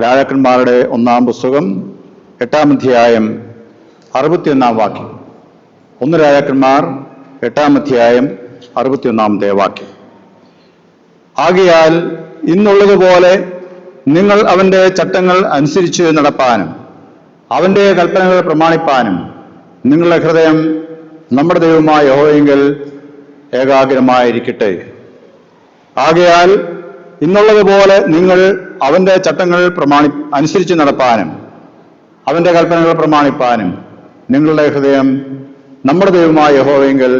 രാജാക്കന്മാരുടെ 1-ാം പുസ്തകം 8-ാം അധ്യായം 61-ാം വാക്യം. 1 രാജാക്കന്മാർ 8-ാം അധ്യായം 61-ാമത്തെ വാക്യം. ആകയാൽ ഇന്നുള്ളതുപോലെ നിങ്ങൾ അവന്റെ ചട്ടങ്ങൾ അനുസരിച്ച് നടപ്പാനും അവന്റെ കൽപ്പനകൾ പ്രമാണിപ്പാനും നിങ്ങളുടെ ഹൃദയം നമ്മുടെ ദൈവമായ യഹോവയിങ്കൽ ഏകാഗ്രമായിരിക്കട്ടെ. ആകയാൽ ഇന്നുള്ളതുപോലെ നിങ്ങൾ അവന്റെ ചട്ടങ്ങൾ അനുസരിച്ച് നടപ്പാനും അവന്റെ കൽപ്പനകൾ പ്രമാണിപ്പാനും നിങ്ങളുടെ ഹൃദയം നമ്മുടെ ദൈവമായ യഹോവയിങ്കൽ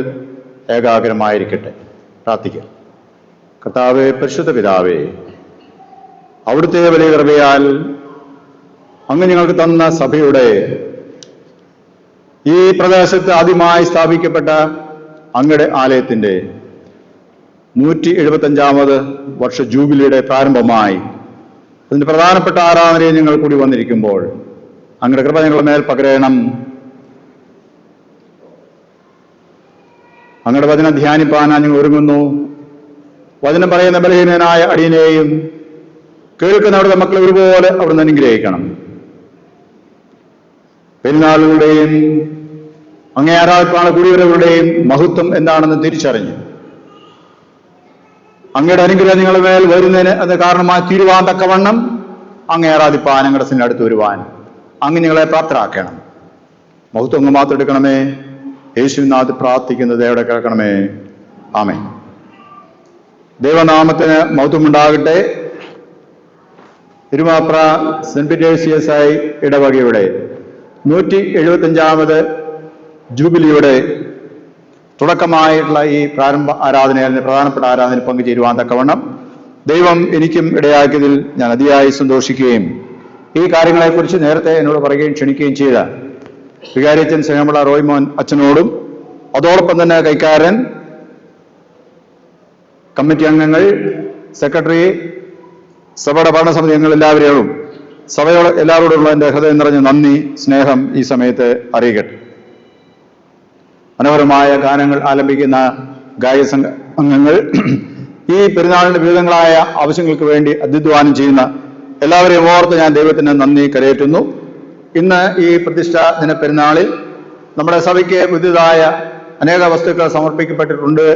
ഏകാഗ്രമായിരിക്കട്ടെ. പ്രാർത്ഥിക്കാം. കർത്താവേ, പരിശുദ്ധ പിതാവേ, അവിടുത്തെ വലിയ കൃപയാൽ അങ്ങ് ഞങ്ങൾക്ക് തന്ന സഭയുടെ ഈ പ്രദേശത്ത് ആദ്യമായി സ്ഥാപിക്കപ്പെട്ട അങ്ങയുടെ ആലയത്തിന്റെ 175-ാമത് വർഷ ജൂബിലിയുടെ പ്രാരംഭമായി അതിന്റെ പ്രധാനപ്പെട്ട ആരാധനയിൽ ഞങ്ങൾ കൂടി വന്നിരിക്കുമ്പോൾ അങ്ങയുടെ കൃപ ഞങ്ങളുടെ മേൽ പകരണം. അങ്ങയുടെ വചനം ധ്യാനിപ്പാൻ ഞങ്ങൾ ഒരുങ്ങുന്നു. വചനം പറയുന്ന ബലഹീനനായ അടിയനെയും കേൾക്കുന്ന അവിടുത്തെ മക്കളെ ഒരുപോലെ അവിടുന്ന് അനുഗ്രഹിക്കണം. പെരുന്നാളുകളുടെയും അങ്ങേ ആരാധന കൂടിയവരുടെയും മഹത്വം എന്താണെന്ന് തിരിച്ചറിഞ്ഞു അങ്ങയുടെ അനുഗ്രഹം നിങ്ങളുടെ മേൽ വരുന്നതിന് അത് കാരണമായി തീരുവാൻ തക്കവണ്ണം അങ്ങേ ആരാധിപ്പാൻ അങ്ങയുടെ സിന്റെ അടുത്ത് വരുവാൻ അങ്ങ് ഞങ്ങളെ പ്രാപ്തരാക്കണം. മഹത്വം അങ്ങ് മാത്രം എടുക്കണമേ. യേശുവിനാഥ് പ്രാർത്ഥിക്കുന്നത് എവിടെ കേൾക്കണമേ. ആമേൻ. ദൈവനാമത്തിന് മഹത്വമുണ്ടാകട്ടെ. തിരുമാപ്ര സെന്റ് പീറ്റേഴ്സ് CSI ഇടവകയുടെ 175-ാമത് ജൂബിലിയുടെ തുടക്കമായിട്ടുള്ള ഈ പ്രാരംഭ ആരാധനയിൽ പ്രധാനപ്പെട്ട ആരാധനയിൽ പങ്കുചേരുവാൻ തക്കവണ്ണം ദൈവം എനിക്കും ഇടയാക്കിയതിൽ ഞാൻ അതിയായി സന്തോഷിക്കുകയും ഈ കാര്യങ്ങളെക്കുറിച്ച് നേരത്തെ എന്നോട് പറയുകയും ക്ഷണിക്കുകയും ചെയ്ത വികാരിയച്ഛൻ സ്നേഹമുള്ള റോയ്മോൻ അച്ഛനോടും അതോടൊപ്പം തന്നെ കൈക്കാരൻ, കമ്മിറ്റി അംഗങ്ങൾ, സെക്രട്ടറി, സഭയുടെ ഭരണസമിതി അംഗങ്ങൾ എല്ലാവരെയും സഭയോട് എല്ലാവരോടുള്ള എൻ്റെ ഹൃദയം നിറഞ്ഞ നന്ദി, സ്നേഹം ഈ സമയത്ത് അറിയിക്കട്ടെ. മനോഹരമായ ഗാനങ്ങൾ ആലപിക്കുന്ന ഗായക സംഘ അംഗങ്ങൾ, ഈ പെരുന്നാളിന്റെ വിവിധങ്ങളായ ആവശ്യങ്ങൾക്ക് വേണ്ടി അധ്വാനം ചെയ്യുന്ന എല്ലാവരെയും ഓർത്ത് ഞാൻ ദൈവത്തിന് നന്ദി കരയേറ്റുന്നു. ഇന്ന് ഈ പ്രതിഷ്ഠാ ദിന പെരുന്നാളിൽ നമ്മുടെ സഭയ്ക്ക് പുതിയതായ അനേക വസ്തുക്കൾ സമർപ്പിക്കപ്പെട്ടിട്ടുണ്ട്.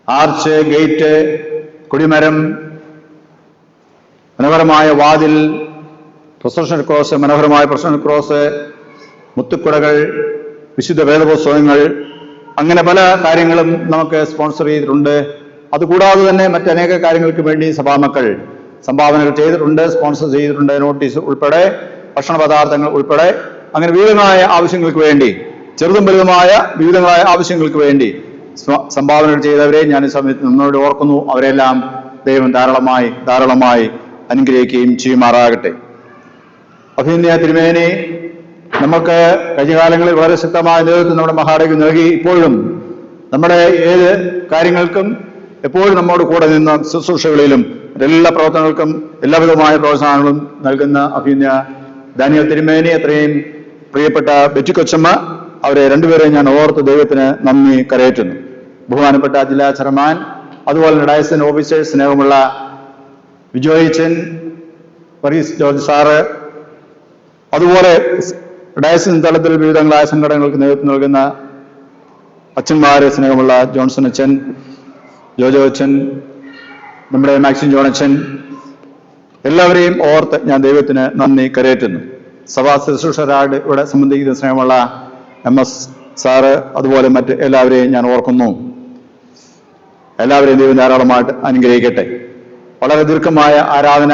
ആർച്ച്, ഗേറ്റ്, കൊടിമരം, മനോഹരമായ വാതിൽ, പ്രൊസഷണൽ ക്രോസ്, മനോഹരമായ പ്രൊസഷണൽ ക്രോസ്, മുത്തുക്കുടകൾ, വിശുദ്ധ വേദപുസ്തകങ്ങൾ, അങ്ങനെ പല കാര്യങ്ങളും നമുക്ക് സ്പോൺസർ ചെയ്തിട്ടുണ്ട്. അതുകൂടാതെ തന്നെ മറ്റനേക കാര്യങ്ങൾക്ക് വേണ്ടി സഭാമക്കൾ സംഭാവനകൾ ചെയ്തിട്ടുണ്ട്, സ്പോൺസർ ചെയ്തിട്ടുണ്ട്. നോട്ടീസ് ഉൾപ്പെടെ, ഭക്ഷണ പദാർത്ഥങ്ങൾ ഉൾപ്പെടെ, അങ്ങനെ വിവിധങ്ങളായ ആവശ്യങ്ങൾക്ക് വേണ്ടി, ചെറുതും വലുതുമായ വിവിധങ്ങളായ ആവശ്യങ്ങൾക്ക് വേണ്ടി സംഭാവനകൾ ചെയ്തവരെ ഞാൻ ഈ സമയത്ത് നമ്മളോട് ഓർക്കുന്നു. അവരെല്ലാം ദൈവം ധാരാളമായി അനുഗ്രഹിക്കുകയും ചെയ്യുമാറാകട്ടെ. അഭിനന്ദ തിരുമേനി നമുക്ക് കഴിഞ്ഞ കാലങ്ങളിൽ വളരെ ശക്തമായ നേതൃത്വം നമ്മുടെ മഹാടയ്ക്ക് നൽകി ഇപ്പോഴും നമ്മുടെ ഏത് കാര്യങ്ങൾക്കും എപ്പോഴും നമ്മോട് കൂടെ നിന്ന് ശുശ്രൂഷകളിലും എല്ലാ പ്രവർത്തനങ്ങൾക്കും എല്ലാവിധമായ പ്രോത്സാഹനങ്ങളും നൽകുന്ന അഭിനന്ദ ദാനിയേൽ തിരുമേനി, അത്രയും പ്രിയപ്പെട്ട ബെറ്റി കൊച്ചമ്മ, അവരെ രണ്ടുപേരെയും ഞാൻ ഓർത്ത് ദൈവത്തിന് നന്ദി കരയേറ്റുന്നു. ബഹുമാനപ്പെട്ട ജില്ലാ ചെയർമാൻ, അതുപോലെ ഡയസൻ ഓഫീസേഴ്സ്, സ്നേഹമുള്ള വിജോയിച്ചൻ, പരീസ് ജോർജ് സാറ്, അതുപോലെ ഡയസൻ തലത്തിൽ വിവിധങ്ങളായ സംഘടനകൾക്ക് നേതൃത്വം നൽകുന്ന അച്ഛന്മാര്, സ്നേഹമുള്ള ജോൺസൺ അച്ഛൻ, ജോജോ അച്ഛൻ, നമ്മുടെ മാക്സിൻ ജോൺ അച്ഛൻ, എല്ലാവരെയും ഓർത്ത് ഞാൻ ദൈവത്തിന് നന്ദി കരയേറ്റുന്നു. സഭാ ശുശ്രൂഷകരായിട്ട് ഇവിടെ സംബന്ധിക്കുന്ന സ്നേഹമുള്ള MS സാറ്, അതുപോലെ മറ്റ് എല്ലാവരെയും ഞാൻ ഓർക്കുന്നു. എല്ലാവരെയും ദൈവം ധാരാളമായിട്ട് അനുഗ്രഹിക്കട്ടെ. വളരെ ദീർഘമായ ആരാധന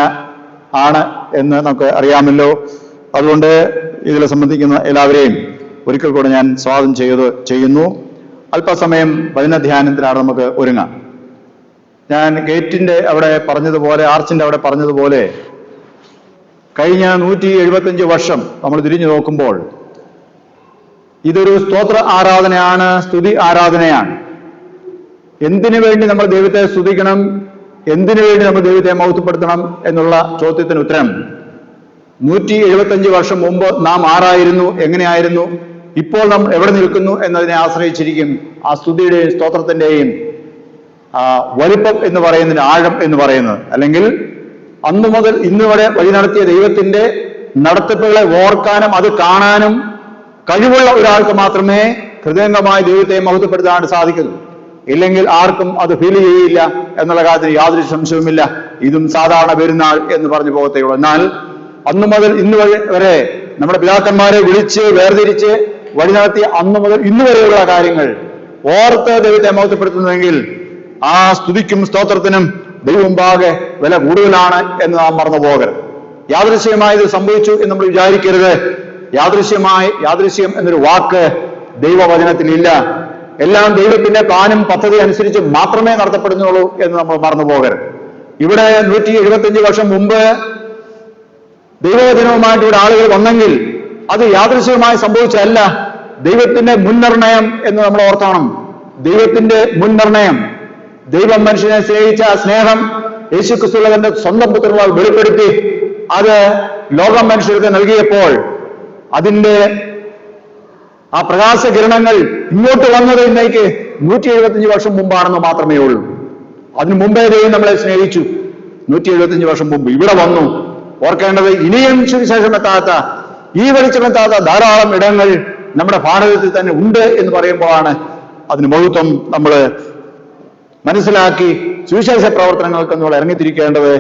ആണ് എന്ന് നമുക്ക് അറിയാമല്ലോ. അതുകൊണ്ട് ഇതിൽ സംബന്ധിക്കുന്ന എല്ലാവരെയും ഒരിക്കൽ കൂടെ ഞാൻ സ്വാഗതം ചെയ്യുന്നു. അല്പസമയം വചനധ്യാനത്തിനാണ് നമുക്ക് ഒരുങ്ങാം. ഞാൻ ഗേറ്റിന്റെ അവിടെ പറഞ്ഞതുപോലെ, ആർച്ചിന്റെ അവിടെ പറഞ്ഞതുപോലെ, കഴിഞ്ഞ 175 വർഷം നമ്മൾ തിരിഞ്ഞു നോക്കുമ്പോൾ ഇതൊരു സ്തോത്ര ആരാധനയാണ്, സ്തുതി ആരാധനയാണ്. എന്തിനു വേണ്ടി നമ്മൾ ദൈവത്തെ സ്തുതിക്കണം, എന്തിനു വേണ്ടി നമ്മൾ ദൈവത്തെ മഹത്വപ്പെടുത്തണം എന്നുള്ള ചോദ്യത്തിന് ഉത്തരം 175 വർഷം മുമ്പ് നാം ആരായിരുന്നു, എങ്ങനെയായിരുന്നു, ഇപ്പോൾ നാം എവിടെ നിൽക്കുന്നു എന്നതിനെ ആശ്രയിച്ചിരിക്കും. ആ സ്തുതിയുടെയും സ്തോത്രത്തിന്റെയും വലിപ്പം എന്ന് പറയുന്നതിന്, ആഴം എന്ന് പറയുന്നത്, അല്ലെങ്കിൽ അന്നു മുതൽ ഇന്ന് വരെ വഴി നടത്തിയ ദൈവത്തിന്റെ നടത്തിപ്പുകളെ ഓർക്കാനും അത് കാണാനും കഴിവുള്ള ഒരാൾക്ക് മാത്രമേ ഹൃദയംഗമായ ദൈവത്തെ മഹത്വപ്പെടുത്താൻ സാധിക്കുന്നു. ഇല്ലെങ്കിൽ ആർക്കും അത് ഫീൽ ചെയ്യില്ല എന്നുള്ള കാര്യത്തിൽ യാതൊരു സംശയവുമില്ല. ഇതും സാധാരണ പെരുന്നാൾ എന്ന് പറഞ്ഞു പോകത്തേയുള്ളൂ. എന്നാൽ അന്നു മുതൽ ഇന്ന് വരെ നമ്മുടെ പിതാക്കന്മാരെ വിളിച്ച് വേർതിരിച്ച് വഴി നടത്തിയ അന്നു മുതൽ ഇന്ന് വരെയുള്ള കാര്യങ്ങൾ ഓർത്ത് ദൈവത്തെ മഹത്വപ്പെടുത്തുന്നുവെങ്കിൽ ആ സ്തുതിക്കും സ്തോത്രത്തിനും ദൈവമുമ്പാകെ വില കൂടുതലാണ് എന്ന് നാം മറന്നു പോകരുത്. യാദൃശ്യമായി ഇത് സംഭവിച്ചു എന്ന് നമ്മൾ വിചാരിക്കരുത്. യാദൃശ്യം എന്നൊരു വാക്ക് ദൈവവചനത്തിലില്ല. എല്ലാം ദൈവത്തിന്റെ പ്ലാനും പദ്ധതി അനുസരിച്ച് മാത്രമേ നടത്തപ്പെടുന്നുള്ളൂ എന്ന് നമ്മൾ മറന്നു പോകരുത്. ഇവിടെ 175 വർഷം മുമ്പ് ദൈവവചനവുമായിട്ട് ഇവിടെ ആളുകൾ വന്നെങ്കിൽ അത് യാദൃശ്യമായി സംഭവിച്ചതല്ല, ദൈവത്തിന്റെ മുൻനിർണയം എന്ന് നമ്മൾ ഓർത്തോണം. ദൈവത്തിന്റെ മുൻനിർണയം, ദൈവം മനുഷ്യനെ സ്നേഹിച്ച ആ സ്നേഹം യേശുക്രിസ്തുവിനെ തന്റെ സ്വന്തം പുത്രനാൽ വെളിപ്പെടുത്തി അത് ലോകം മനുഷ്യർക്ക് നൽകിയപ്പോൾ അതിന്റെ ആ പ്രകാശകിരണങ്ങൾ ഇങ്ങോട്ട് വന്നത് ഇന്നേക്ക് 175 വർഷം മുമ്പാണെന്ന് മാത്രമേ ഉള്ളൂ. അതിനു മുമ്പേ ദൈവം നമ്മളെ സ്നേഹിച്ചു. 175 വർഷം മുമ്പ് ഇവിടെ വന്നു. ഓർക്കേണ്ടത് ഇനിയും സുവിശേഷം എത്താത്ത, ഈ വെളിച്ചമെത്താത്ത ധാരാളം ഇടങ്ങൾ നമ്മുടെ ഭാരതത്തിൽ തന്നെ ഉണ്ട് എന്ന് പറയുമ്പോഴാണ് അതിന് മഹത്വം നമ്മൾ മനസ്സിലാക്കി സുവിശേഷ പ്രവർത്തനങ്ങൾക്ക് നമ്മൾ ഇറങ്ങിത്തിരിക്കേണ്ടത്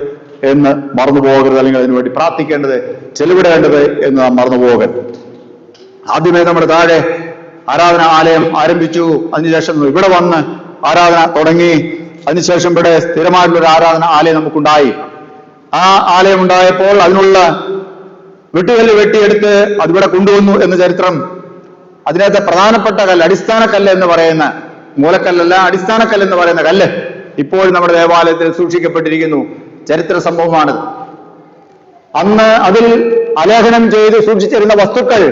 എന്ന് മറന്നു പോകരുത്. അല്ലെങ്കിൽ അതിനുവേണ്ടി പ്രാർത്ഥിക്കേണ്ടത്, ചെലവിടേണ്ടത് എന്ന് നാം മറന്നു പോകരുത്. ആദ്യമേ നമ്മുടെ താഴെ ആരാധന ആലയം ആരംഭിച്ചു. അതിനുശേഷം ഇവിടെ വന്ന് ആരാധന തുടങ്ങി. അതിനുശേഷം ഇവിടെ സ്ഥിരമായിട്ടുള്ളൊരു ആരാധന ആലയം നമുക്കുണ്ടായി. ആ ആലയം ഉണ്ടായപ്പോൾ അതിനുള്ള വെട്ടുകല്ല് വെട്ടിയെടുത്ത് അതിവിടെ കൊണ്ടുവന്നു എന്ന ചരിത്രം. അതിനകത്തെ പ്രധാനപ്പെട്ട കല്ല്, അടിസ്ഥാന കല്ല് എന്ന് പറയുന്ന, മൂലക്കല്ലല്ല, അടിസ്ഥാനക്കല്ല് എന്ന് പറയുന്ന കല്ല് ഇപ്പോൾ നമ്മുടെ ദേവാലയത്തിൽ സൂക്ഷിക്കപ്പെട്ടിരിക്കുന്നു. ചരിത്ര സംഭവമാണിത്. അന്ന് അതിൽ ആലേഖനം ചെയ്ത് സൂക്ഷിച്ചിരുന്ന വസ്തുക്കൾ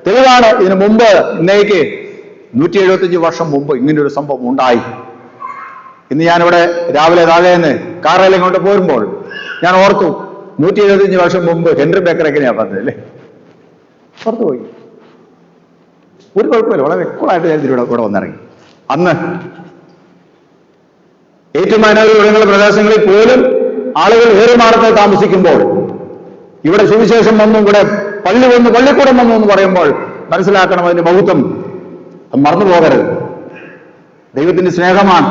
തെളിവാണ്. ഇതിനു മുമ്പ് ഇന്നേക്ക് 175 വർഷം മുമ്പ് ഇങ്ങനെയൊരു സംഭവം ഉണ്ടായി. ഇന്ന് ഞാനിവിടെ രാവിലെ താഴേന്ന് കാറിൽ ഇങ്ങോട്ട് പോരുമ്പോൾ ഞാൻ ഓർത്തു, 175 വർഷം മുമ്പ് ഹെൻറി ബേക്കർ എങ്ങനെയാ പറഞ്ഞത് അല്ലേ? പുറത്തു പോയി, ഒരു കുഴപ്പമില്ല, വളരെ കൂളായിട്ട് ഇവിടെ വന്നിറങ്ങി. അന്ന് ഏറ്റുമാനൂർ പ്രദേശങ്ങളിൽ പോലും ആളുകൾ ഏറുമാറത്ത് താമസിക്കുമ്പോൾ ഇവിടെ സുവിശേഷം വന്നു, ഇവിടെ പള്ളി വന്നു, പള്ളിക്കൂടം വന്നു എന്ന് പറയുമ്പോൾ മനസ്സിലാക്കണം അതിന്റെ മഹത്വം. മറന്നു പോകരുത്. ദൈവത്തിന്റെ സ്നേഹമാണ്,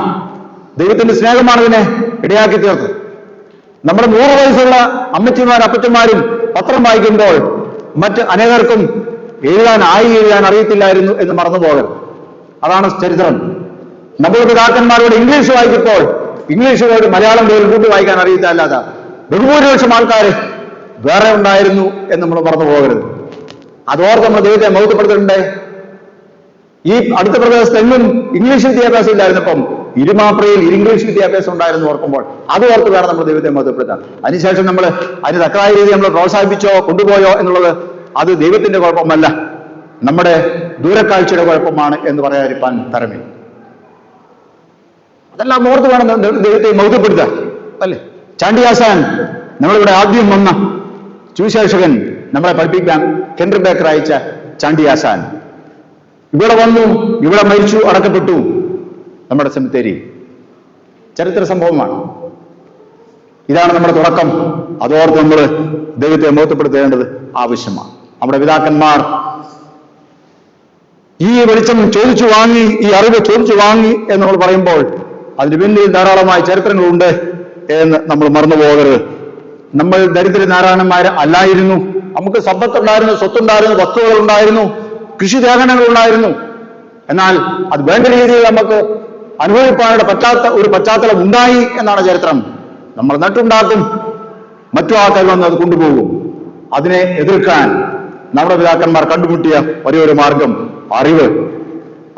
ദൈവത്തിന്റെ സ്നേഹമാണ് ഇതിനെ ഇടയാക്കി തീർത്തത്. നമ്മുടെ 100 വയസ്സുള്ള അമ്മച്ചിമാരും അപ്പച്ചന്മാരും പത്രം വായിക്കുമ്പോൾ മറ്റ് അനേകർക്കും എഴുതാൻ അറിയത്തില്ലായിരുന്നു എന്ന് മറന്നു പോകരുത്. അതാണ് ചരിത്രം. നമ്മുടെ പിതാക്കന്മാരോട് ഇംഗ്ലീഷ് വായിച്ചപ്പോൾ ഇംഗ്ലീഷുകാരോട് മലയാളം പോലും കൂട്ടി വായിക്കാൻ അറിയത്തല്ലാത്ത ബഹുഭൂരിപക്ഷം ആൾക്കാർ വേറെ ഉണ്ടായിരുന്നു എന്ന് നമ്മൾ മറന്നു പോകരുത്. അതോർത്ത് നമ്മൾ ദൈവത്തെ മഹത്വപ്പെടുത്തിട്ടുണ്ട്. ഈ അടുത്ത പ്രദേശത്തെങ്ങും ഇംഗ്ലീഷ് വിദ്യാഭ്യാസം ഇല്ലായിരുന്നപ്പം ഇരുമാപ്രയിൽ ഇംഗ്ലീഷ് വിദ്യാഭ്യാസം ഉണ്ടായിരുന്നു ഓർക്കുമ്പോൾ അത് ഓർത്ത് വേണം നമ്മൾ ദൈവത്തെ മഹത്വപ്പെടുത്താൻ. അതിനുശേഷം നമ്മൾ അതിന് തക്കതായ രീതി നമ്മൾ പ്രോത്സാഹിപ്പിച്ചോ കൊണ്ടുപോയോ എന്നുള്ളത് അത് ദൈവത്തിന്റെ കുഴപ്പമല്ല, നമ്മുടെ ദൂരക്കാഴ്ചയുടെ കുഴപ്പമാണ് എന്ന് പറയാതിരിക്കാൻ തരമേ. അതെല്ലാം ഓർത്ത് വേണം ദൈവത്തെ മഹത്വപ്പെടുത്താൻ അല്ലേ. ചാണ്ടിയാസാൻ നമ്മളിവിടെ ആദ്യം വന്ന സുവിശേഷകൻ, നമ്മളെ പഠിപ്പിക്കാൻ ഹെൻറി ബേക്കർ അയച്ച ചാണ്ടിയാസാൻ ഇവിടെ വന്നു, ഇവിടെ മരിച്ചു, അടക്കപ്പെട്ടു നമ്മുടെ സെമിത്തേരി. ചരിത്ര സംഭവമാണ്. ഇതാണ് നമ്മുടെ തുടക്കം. അതോർത്ത് നമ്മൾ ദൈവത്തെ മഹത്വപ്പെടുത്തേണ്ടത് ആവശ്യമാണ്. നമ്മുടെ പിതാക്കന്മാർ ഈ വെളിച്ചം ചോദിച്ചു വാങ്ങി, ഈ അറിവ് ചോദിച്ചു വാങ്ങി എന്ന് നമ്മൾ പറയുമ്പോൾ അതിന് പിന്നിൽ ധാരാളമായ ചരിത്രങ്ങളുണ്ട് എന്ന് നമ്മൾ മറന്നു പോകരുത്. നമ്മൾ ദരിദ്ര നാരായണന്മാർ അല്ലായിരുന്നു. നമുക്ക് സമ്പത്തുണ്ടായിരുന്നു, സ്വത്തുണ്ടായിരുന്നു, വസ്തുക്കൾ ഉണ്ടായിരുന്നു, കൃഷിദേഹനങ്ങൾ ഉണ്ടായിരുന്നു. എന്നാൽ അത് വേണ്ട രീതിയിൽ നമുക്ക് അനുഭവിക്കാനുള്ള പറ്റാത്ത ഒരു പശ്ചാത്തലം ഉണ്ടായി എന്നാണ് ചരിത്രം. നമ്മൾ നട്ടുണ്ടാക്കും, മറ്റു ആൾക്കാർ വന്ന് അത് കൊണ്ടുപോകും. അതിനെ എതിർക്കാൻ നമ്മുടെ പിതാക്കന്മാർ കണ്ടുമുട്ടിയ ഒരേ ഒരു മാർഗം അറിവ്.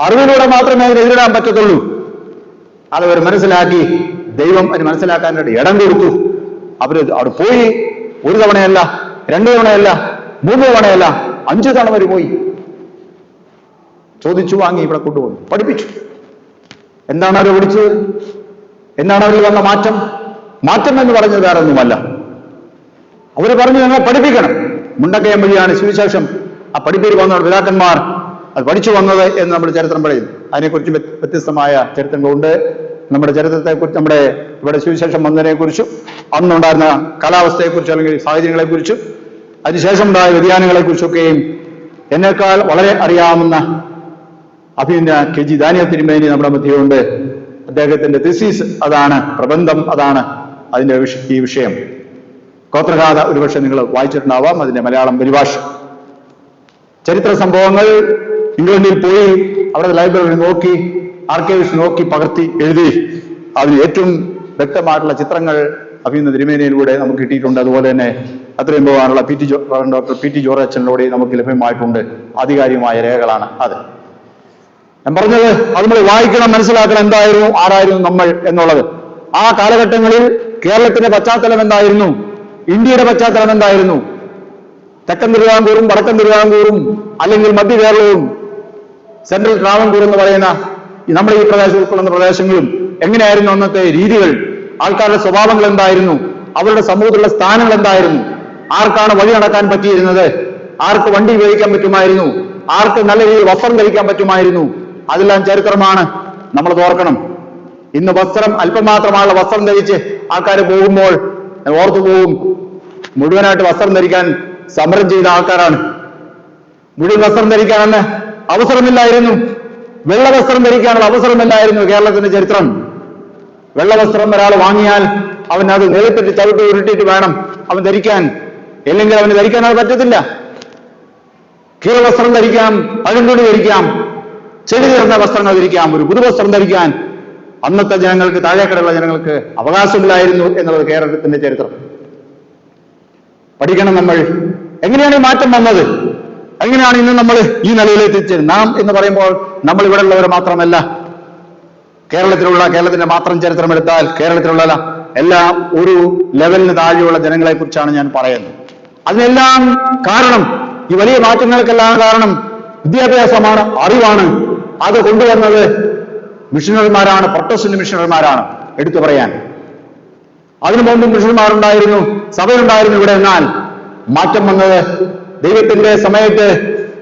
അറിവിലൂടെ മാത്രമേ അതിനെതിരിടാൻ പറ്റത്തുള്ളൂ. അതവർ മനസ്സിലാക്കി. ദൈവം അതിന് മനസ്സിലാക്കാനായിട്ട് ഇടം കൊടുത്തു. അവര് അവിടെ പോയി. ഒരു തവണയല്ല, 2 തവണയല്ല, 3 തവണയല്ല, 5 തവണ വരെ പോയി. ചോദിച്ചു വാങ്ങി ഇവിടെ കൊണ്ടുപോയി പഠിപ്പിച്ചു. എന്താണ് അവർ പഠിച്ചത്? എന്താണ് അവരിൽ വന്ന മാറ്റം? മാറ്റം എന്ന് പറഞ്ഞത് വേറെ ഒന്നുമല്ല. അവര് പറഞ്ഞു ഞങ്ങളെ പഠിപ്പിക്കണം. മുണ്ടക്കയം വഴിയാണ് സുവിശേഷം ആ പഠിപ്പേര് വന്നവർ പിതാക്കന്മാർ അത് പഠിച്ചു വന്നത് എന്ന് നമ്മൾ ചരിത്രം പറയും. അതിനെക്കുറിച്ച് വ്യത്യസ്തമായ ചരിത്രങ്ങളുണ്ട്. നമ്മുടെ ചരിത്രത്തെക്കുറിച്ച്, നമ്മുടെ ഇവിടെ സുവിശേഷം വന്നതിനെക്കുറിച്ചും അന്നുണ്ടായിരുന്ന കാലാവസ്ഥയെക്കുറിച്ചും അല്ലെങ്കിൽ സാഹചര്യങ്ങളെക്കുറിച്ചും അതിനുശേഷം ഉണ്ടായ വ്യതിയാനങ്ങളെക്കുറിച്ചൊക്കെയും എന്നേക്കാൾ വളരെ അറിയാവുന്ന അഭിനന്ദ കെ ജി ദാനിയേൽ തിരുമേനി നമ്മുടെ മധ്യമുണ്ട്. അദ്ദേഹത്തിന്റെ തിസീസ് അതാണ്, പ്രബന്ധം അതാണ് അതിന്റെ ഈ വിഷയം. ഗോത്രഗാഥ ഒരുപക്ഷെ നിങ്ങൾ വായിച്ചിട്ടുണ്ടാവാം, അതിന്റെ മലയാളം പരിഭാഷ. ചരിത്ര സംഭവങ്ങൾ ഇംഗ്ലണ്ടിൽ പോയി അവിടെ ലൈബ്രറി നോക്കി, ആർക്കൈവ്സ് നോക്കി പകർത്തി എഴുതി അതിന് ഏറ്റവും വ്യക്തമായിട്ടുള്ള ചിത്രങ്ങൾ അഭിനന്ദ തിരുമേനിയിലൂടെ നമുക്ക് കിട്ടിയിട്ടുണ്ട്. അതുപോലെ തന്നെ അത്രയും പോകാനുള്ള ഡോക്ടർ പി ടി ജോർജ് അച്ഛനിലൂടെ നമുക്ക് ലഭ്യമായിട്ടുണ്ട്. ആധികാരികമായ രേഖകളാണ് അത്. ഞാൻ പറഞ്ഞത് അത് നമ്മൾ വായിക്കണം, മനസ്സിലാക്കണം എന്തായിരുന്നു, ആരായിരുന്നു നമ്മൾ എന്നുള്ളത്. ആ കാലഘട്ടങ്ങളിൽ കേരളത്തിന്റെ പശ്ചാത്തലം എന്തായിരുന്നു, ഇന്ത്യയുടെ പശ്ചാത്തലം എന്തായിരുന്നു, തെക്കൻ തിരുവിതാംകൂറും വടക്കൻ തിരുവിതാംകൂറും അല്ലെങ്കിൽ മധ്യ കേരളവും സെൻട്രൽ ട്രാവൻകൂർ എന്ന് പറയുന്ന നമ്മുടെ ഈ പ്രദേശം ഉൾക്കൊള്ളുന്ന പ്രദേശങ്ങളും എങ്ങനെയായിരുന്നു അന്നത്തെ രീതികൾ, ആൾക്കാരുടെ സ്വഭാവങ്ങൾ എന്തായിരുന്നു, അവരുടെ സമൂഹത്തിലുള്ള സ്ഥാനങ്ങൾ എന്തായിരുന്നു, ആർക്കാണ് വഴി നടക്കാൻ പറ്റിയിരുന്നത്, ആർക്ക് വണ്ടി ഉപയോഗിക്കാൻ പറ്റുമായിരുന്നു, ആർക്ക് നല്ല രീതിയിൽ വസ്ത്രം ധരിക്കാൻ പറ്റുമായിരുന്നു, അതെല്ലാം ചരിത്രമാണ്. നമ്മൾ ഓർക്കണം. ഇന്ന് വസ്ത്രം അല്പം മാത്രമായുള്ള വസ്ത്രം ധരിച്ച് ആൾക്കാർ പോകുമ്പോൾ ഓർത്തു പോകും, മുഴുവനായിട്ട് വസ്ത്രം ധരിക്കാൻ സമരം ചെയ്ത ആൾക്കാരാണ്. മുഴുവൻ വസ്ത്രം ധരിക്കാനെന്ന് അവസരമില്ലായിരുന്നു, വെള്ളവസ്ത്രം ധരിക്കാനുള്ള അവസരമില്ലായിരുന്നു. കേരളത്തിന്റെ ചരിത്രം, വെള്ളവസ്ത്രം ഒരാൾ വാങ്ങിയാൽ അവൻ അത് നിലത്തിട്ട് ചവിട്ടി ഉരുട്ടിയിട്ട് വേണം അവൻ ധരിക്കാൻ, അല്ലെങ്കിൽ അവന് ധരിക്കാൻ അത് പറ്റത്തില്ല. കീഴവസ്ത്രം ധരിക്കാം, പഴംകൊടി ധരിക്കാം, ചെളി തീർന്ന വസ്ത്രങ്ങൾ ധരിക്കാം, ഒരു പുതുവസ്ത്രം ധരിക്കാൻ അന്നത്തെ ജനങ്ങൾക്ക്, താഴേക്കടയുള്ള ജനങ്ങൾക്ക് അവകാശമില്ലായിരുന്നു എന്നുള്ളത് കേരളത്തിന്റെ ചരിത്രം. പഠിക്കണം നമ്മൾ. എങ്ങനെയാണ് ഈ മാറ്റം വന്നത്? എങ്ങനെയാണ് ഇന്ന് നമ്മൾ ഈ നിലയിലെത്തിച്ചത്? നാം എന്ന് പറയുമ്പോൾ നമ്മൾ ഇവിടെ ഉള്ളവർ മാത്രമല്ല, കേരളത്തിന്റെ മാത്രം ചരിത്രം എടുത്താൽ കേരളത്തിലുള്ള എല്ലാ ഒരു ലെവലിന് താഴെയുള്ള ജനങ്ങളെ കുറിച്ചാണ് ഞാൻ പറയുന്നത്. അതിനെല്ലാം കാരണം, ഈ വലിയ മാറ്റങ്ങൾക്കെല്ലാം കാരണം വിദ്യാഭ്യാസമാണ്, അറിവാണ്. അത് കൊണ്ടുവന്നത് മിഷണറിമാരാണ്, പ്രൊട്ടസ്റ്റന്റ് മിഷണറിമാരാണ് എടുത്തു പറയാൻ. അതിനു മുമ്പ് മിഷണറിമാരുണ്ടായിരുന്നു, സഭയുണ്ടായിരുന്നു ഇവിടെ. എന്നാൽ മാറ്റം വന്നത് ദൈവത്തിന്റെ സമയത്ത്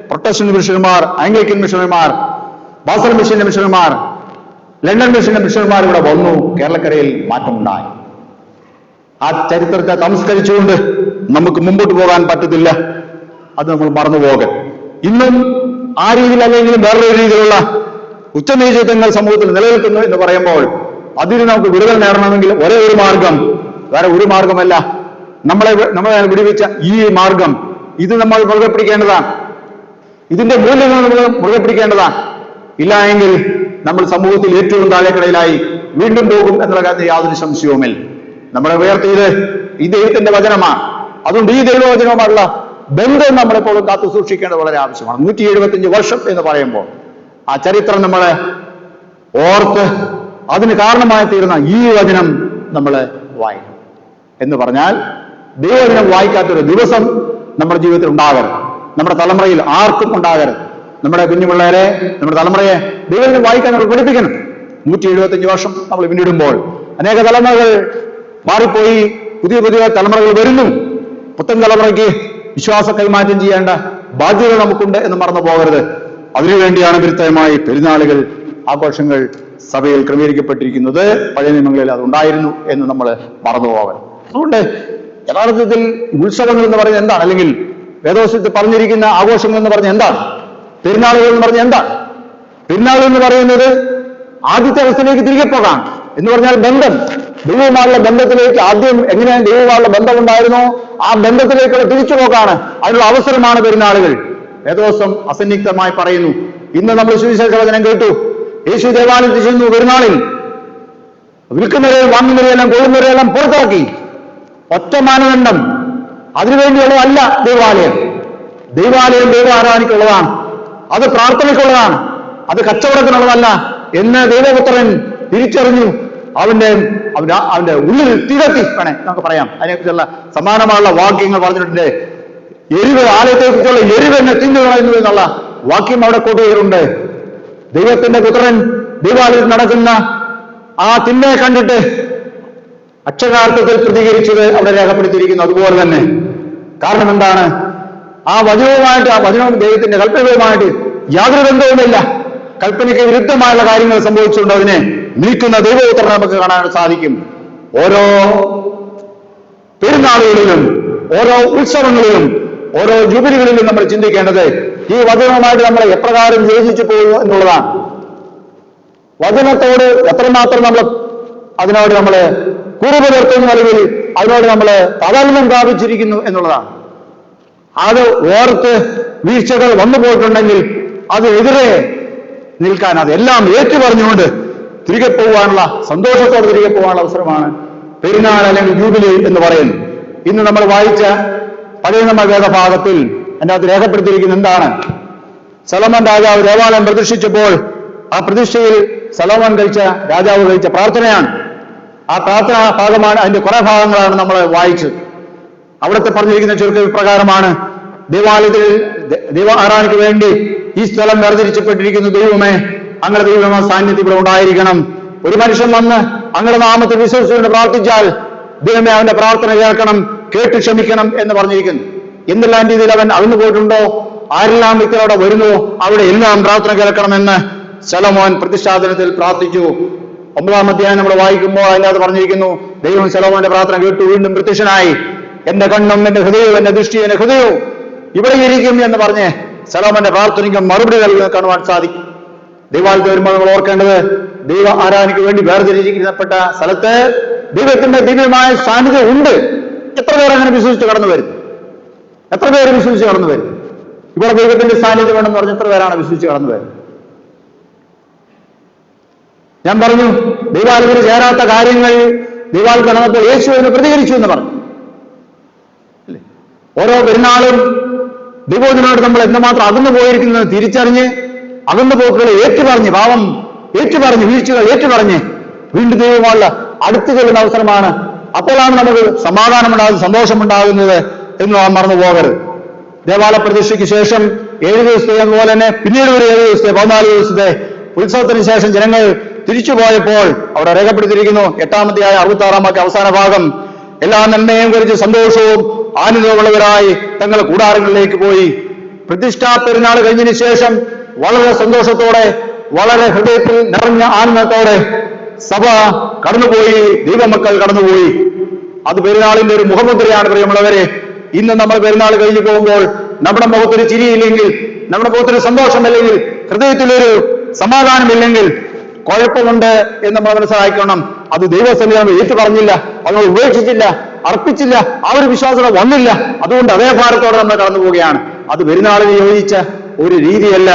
പ്രൊട്ടസ്റ്റന്റ് മിഷണറിമാർ, ആംഗ്ലിക്കൻ മിഷണറിമാർ, ബാസൽ മിഷന്റെ മിഷണറിമാർ, ലണ്ടൻ മിഷന്റെ മിഷണറിമാർ ഇവിടെ വന്നു. കേരളക്കരയിൽ മാറ്റമുണ്ടായി. ആ ചരിത്രത്തെ സംസ്കരിച്ചുകൊണ്ട് നമുക്ക് മുമ്പോട്ട് പോകാൻ പറ്റത്തില്ല. അത് നമ്മൾ മറന്നുപോകൽ. ഇന്നും ആ രീതിയിൽ അല്ലെങ്കിലും വേറൊരു രീതിയിലുള്ള ഉച്ചനീചത്വങ്ങൾ സമൂഹത്തിൽ നിലനിൽക്കുന്നു എന്ന് പറയുമ്പോൾ അതിന് നമുക്ക് വിടുതൽ നേടണമെങ്കിൽ ഒരേ ഒരു മാർഗം, വേറെ ഒരു മാർഗമല്ല. നമ്മളെ വിടുവിച്ച ഈ മാർഗം, ഇത് നമ്മൾ മുറുകെ പിടിക്കേണ്ടതാണ്. ഇതിന്റെ മൂല്യങ്ങൾ നമ്മൾ മുറുകെ പിടിക്കേണ്ടതാണ്. ഇല്ല എങ്കിൽ നമ്മൾ സമൂഹത്തിൽ ഏറ്റവും താഴേക്കടയിലായി വീണ്ടും പോകും എന്നുള്ള കാര്യത്തിൽ യാതൊരു സംശയവുമില്ല. നമ്മളെ ഉയർത്തിയത് ഈ ദൈവത്തിന്റെ വചനമാണ്. അതുകൊണ്ട് ഈ ദൈവവചനവുമായുള്ള ബന്ധം നമ്മളെപ്പോഴും കാത്തു സൂക്ഷിക്കേണ്ടത് വളരെ ആവശ്യമാണ്. 175 വർഷം എന്ന് പറയുമ്പോൾ ആ ചരിത്രം നമ്മളെ ഓർത്ത് അതിന് കാരണമായി തീർന്ന ഈ വചനം നമ്മൾ വായിക്കണം. എന്ന് പറഞ്ഞാൽ ദൈവവചനം വായിക്കാത്തൊരു ദിവസം നമ്മുടെ ജീവിതത്തിൽ ഉണ്ടാകരുത്, നമ്മുടെ തലമുറയിൽ ആർക്കും ഉണ്ടാകരുത്. നമ്മുടെ കുഞ്ഞുപിള്ളേരെ, നമ്മുടെ തലമുറയെ ദൈവവചനം വായിക്കാൻ നമ്മൾ പഠിപ്പിക്കണം. 175 വർഷം നമ്മൾ പിന്നിടുമ്പോൾ അനേക തലമുറകൾ മാറിപ്പോയി, പുതിയ പുതിയ തലമുറകൾ വരുന്നു. പുത്തൻ തലമുറയ്ക്ക് വിശ്വാസ കൈമാറ്റം ചെയ്യേണ്ട ബാധ്യത നമുക്കുണ്ട് എന്ന് മറന്നു പോകരുത്. അതിനുവേണ്ടിയാണ് കൃത്യമായി പെരുന്നാളുകൾ, ആഘോഷങ്ങൾ സഭയിൽ ക്രമീകരിക്കപ്പെട്ടിരിക്കുന്നത്. പഴയ നിയമങ്ങളിൽ അതുണ്ടായിരുന്നു എന്ന് നമ്മൾ മറന്നു പോകരുത്. അതുകൊണ്ട് യഥാർത്ഥത്തിൽ ഉത്സവങ്ങൾ എന്ന് പറയുന്നത് എന്താണ്, അല്ലെങ്കിൽ വേദോസ്തത്തിൽ പറഞ്ഞിരിക്കുന്ന ആഘോഷങ്ങൾ എന്ന് പറഞ്ഞാൽ എന്താണ്, പെരുന്നാളുകൾ എന്ന് പറഞ്ഞാൽ എന്താണ്? പെരുന്നാൾ എന്ന് പറയുന്നത് ആദ്യത്തെ അവസ്ഥയിലേക്ക് തിരികെ പോകാം എന്ന് പറഞ്ഞാൽ ബന്ധം, ദൈവവുമായുള്ള ബന്ധത്തിലേക്ക്. ആദ്യം എങ്ങനെയാണ് ദൈവവുമായുള്ള ബന്ധമുണ്ടായിരുന്നോ ആ ബന്ധത്തിലേക്കുള്ള തിരിച്ചുപോക്കാണ്, അതിനുള്ള അവസരമാണ് പെരുന്നാളുകൾ. വേദോസ്തം അസന്നിഗ്ധമായി പറയുന്നു. ഇന്ന് നമ്മൾ സുവിശേഷ വചനം കേട്ടു. യേശു ദേവാലയത്തിൽ ചെന്നു പെരുന്നാളിൽ. വിൽക്കുന്നവരെയും വാങ്ങുന്നവരെയെല്ലാം കൊള്ളുന്നവരെയെല്ലാം പുറത്താക്കി. ഒറ്റ മാനദണ്ഡം, അതിനുവേണ്ടിയുള്ളതല്ല ദേവാലയം. ദൈവാലയം ദൈവ ആരാധനയ്ക്കുള്ളതാണ്, അത് പ്രാർത്ഥനയ്ക്കുള്ളതാണ്, അത് കച്ചവടത്തിനുള്ളതല്ല എന്ന് ദൈവപുത്രൻ തിരിച്ചറിഞ്ഞു. അവന്റെ ഉള്ളിൽ തികത്തി വേണേ നമുക്ക് പറയാം. അതിനെക്കുറിച്ചുള്ള സമാനമായുള്ള വാക്യങ്ങൾ പറഞ്ഞിട്ടുണ്ട്. എരിവ്, ആലയത്തെ കുറിച്ചുള്ള എരിവ് എന്നെ തിന്നുകളയുന്നു എന്നുള്ള വാക്യം അവിടെ കൊണ്ടുവരുന്നുണ്ട്. ദൈവത്തിന്റെ പുത്രൻ ദൈവാലയത്തിൽ നടക്കുന്ന ആ തിന്മയെ കണ്ടിട്ട് അക്ഷരാർത്ഥത്തിൽ പ്രതികരിച്ചത് അവിടെ രേഖപ്പെടുത്തിയിരിക്കുന്നു. അതുപോലെ തന്നെ കാരണം എന്താണ്? ആ വചനവുമായിട്ട്, ആ വചനവും ദൈവത്തിന്റെ കൽപ്പനയുമായിട്ട് യാതൊരു ബന്ധവുമില്ല. കൽപ്പനയ്ക്ക് വിരുദ്ധമായുള്ള കാര്യങ്ങൾ സംഭവിച്ചുകൊണ്ട് അതിനെ നിൽക്കുന്ന ദൈവപുത്രനെ നമുക്ക് കാണാൻ സാധിക്കും. ഓരോ പെരുന്നാളുകളിലും ഓരോ ഉത്സവങ്ങളിലും ഓരോ ജൂബിലികളിലും നമ്മൾ ചിന്തിക്കേണ്ടത് ഈ വചനവുമായിട്ട് നമ്മൾ എപ്രകാരം യോജിച്ചു പോകുന്നു എന്നുള്ളതാണ്. വചനത്തോട് എത്രമാത്രം നമ്മൾ അതിനോട് നമ്മൾ കുറുപുലർത്തുന്ന നിലയിൽ അതിനോട് നമ്മൾ താതാത്മ്യം പ്രാപിച്ചിരിക്കുന്നു എന്നുള്ളതാണ്. അത് ഓർത്ത് വീഴ്ചകൾ വന്നു പോയിട്ടുണ്ടെങ്കിൽ അതിനെതിരെ നിൽക്കാൻ അതെല്ലാം ഏറ്റുപറഞ്ഞുകൊണ്ട് തിരികെ പോകാനുള്ള, സന്തോഷത്തോടെ തിരികെ പോകാനുള്ള അവസരമാണ് പെരുന്നാൾ അല്ലെങ്കിൽ ജൂബിലി എന്ന് പറയുന്നു. ഇന്ന് നമ്മൾ വായിച്ച പഴയ നിയമ വേദഭാഗത്തിൽ അതിൻ്റെ അകത്ത് രേഖപ്പെടുത്തിയിരിക്കുന്ന എന്താണ്? സലോമോൻ രാജാവ് ദേവാലയം പ്രതിഷ്ഠിച്ചപ്പോൾ ആ പ്രതിഷ്ഠയിൽ സലോമോൻ രാജാവ് കഴിച്ച പ്രാർത്ഥനയാണ്. ആ പ്രാർത്ഥനാ ഭാഗമാണ്, അതിന്റെ കുറെ ഭാഗങ്ങളാണ് നമ്മൾ വായിച്ചത്. അവിടുത്തെ പറഞ്ഞിരിക്കുന്ന ചുരുക്ക പ്രകാരമാണ്: ദേവാലയത്തിൽ ദൈവ ആരാധനയ്ക്ക് വേണ്ടി ഈ സ്ഥലം വേർതിരിച്ചപ്പെട്ടിരിക്കുന്ന ദൈവമേ, അങ്ങനെ ദൈവമേ സാന്നിധ്യം ഇവിടെ ഉണ്ടായിരിക്കണം. ഒരു മനുഷ്യൻ വന്ന് അങ്ങയുടെ നാമത്തിൽ വിശ്വസിച്ചുകൊണ്ട് പ്രാർത്ഥിച്ചാൽ ദൈവമേ അവന്റെ പ്രാർത്ഥന കേൾക്കണം, കേട്ട് ക്ഷമിക്കണം എന്ന് പറഞ്ഞിരിക്കുന്നു. എന്തെല്ലാം രീതിയിൽ അവൻ അകന്നു പോയിട്ടുണ്ടോ, ആരെല്ലാം വ്യക്തികളവിടെ വരുന്നു, അവിടെ എല്ലാം പ്രാർത്ഥന കേൾക്കണമെന്ന് ശലോമോൻ പ്രതിഷ്ഠാദിനത്തിൽ പ്രാർത്ഥിച്ചു. 9-ാം അധ്യായം നമ്മൾ വായിക്കുമ്പോൾ അതിനകത്ത് പറഞ്ഞിരിക്കുന്നു, ദൈവം ശലോമോന്റെ പ്രാർത്ഥന കേട്ടു വീണ്ടും പ്രത്യക്ഷനായി. എന്റെ കണ്ണും എന്റെ ഹൃദയവും എന്റെ ദൃഷ്ടിയും എന്റെ ഹൃദയവും ഇവിടെ ഇരിക്കും എന്ന് പറഞ്ഞ് ശലോമോന്റെ പ്രാർത്ഥനയ്ക്ക് മറുപടി നൽകുന്നത് കാണുവാൻ സാധിക്കും. ദൈവാലയത്തിൽ വരുമ്പോൾ നമ്മൾ ഓർക്കേണ്ടത്, ദൈവ ആരാധനയ്ക്ക് വേണ്ടി വേർതിരിക്കപ്പെട്ട സ്ഥലത്ത് ദൈവത്തിന്റെ ദിവ്യമായ സാന്നിധ്യം ഉണ്ട്. എത്ര പേർ അങ്ങനെ വിശ്വസിച്ച് കടന്നു വരും? എത്ര പേര് വിശ്വസിച്ച് കടന്നു വരും? ഇവിടെ ദൈവത്തിന്റെ സാന്നിധ്യം വേണമെന്ന് പറഞ്ഞ് എത്ര പേരാണ് വിശ്വസിച്ച് കടന്നു വരുന്നത്? ഞാൻ പറഞ്ഞു, ദൈവാലയത്തിന് ചേരാത്ത കാര്യങ്ങൾ ദൈവാലയത്തിൽ നടന്നപ്പോൾ യേശു അതിന് പ്രതികരിച്ചു എന്ന് പറഞ്ഞു. അല്ലേ? ഓരോ പെരുന്നാളും ദൈവത്തിനോട് നമ്മൾ എന്തുമാത്രം അകന്നു പോയിരിക്കുന്നത് തിരിച്ചറിഞ്ഞ് അകന്നു പോക്കുകളെ ഏറ്റുപറഞ്ഞ്, പാവം ഏറ്റുപറഞ്ഞ്, വീഴ്ചകൾ ഏറ്റുപറഞ്ഞ് വീണ്ടും ദൈവമുള്ള അടുത്തു ചെല്ലുന്ന അവസരമാണ്. അപ്പോഴാണ് നമുക്ക് സമാധാനമുണ്ടാകുന്നത്, സന്തോഷമുണ്ടാകുന്നത് എന്ന് നാം മറന്നു പോകരുത്. ദേവാലയ പ്രതിഷ്ഠയ്ക്ക് ശേഷം 7 ദിവസത്തെ അതുപോലെ തന്നെ പിന്നീട് ഒരു 7 ദിവസത്തെ 14 ദിവസത്തെ ഉത്സവത്തിന് ശേഷം ജനങ്ങൾ തിരിച്ചു പോയപ്പോൾ അവിടെ രേഖപ്പെടുത്തിയിരിക്കുന്നു 8-ാം അധ്യായം 66-ാം വാക്യം അവസാന ഭാഗം, എല്ലാ നന്മയും കുറിച്ച് സന്തോഷവും ആനന്ദമുള്ളവരായി തങ്ങളുടെ കൂടാരങ്ങളിലേക്ക് പോയി. പ്രതിഷ്ഠാ പെരുന്നാൾ കഴിഞ്ഞതിന് ശേഷം വളരെ സന്തോഷത്തോടെ, വളരെ ഹൃദയത്തിൽ നിറഞ്ഞ ആനന്ദത്തോടെ സഭ കടന്നുപോയി, ദൈവമക്കൾ കടന്നുപോയി. അത് പെരുന്നാളിന്റെ ഒരു മുഖമുദ്രയാണ് പ്രിയമുള്ളവരെ. ഇന്ന് നമ്മൾ പെരുന്നാൾ കഴിഞ്ഞു പോകുമ്പോൾ നമ്മുടെ മുഖത്തൊരു ചിരിയില്ലെങ്കിൽ, നമ്മുടെ മുഖത്തൊരു സന്തോഷമില്ലെങ്കിൽ, ഹൃദയത്തിലൊരു സമാധാനമില്ലെങ്കിൽ കുഴപ്പമുണ്ട് എന്ന് നമ്മൾ മനസ്സിലാക്കണം. അത് ദൈവസന്നിധാനം ഏറ്റു പറഞ്ഞില്ല, അതിനോട് ഉപേക്ഷിച്ചില്ല, അർപ്പിച്ചില്ല, ആ ഒരു വിശ്വാസത വന്നില്ല. അതുകൊണ്ട് അതേ ഭാരത്തോടെ നമ്മൾ കടന്നു പോവുകയാണ്. അത് പെരുന്നാളിന് യോജിച്ച ഒരു രീതിയല്ല.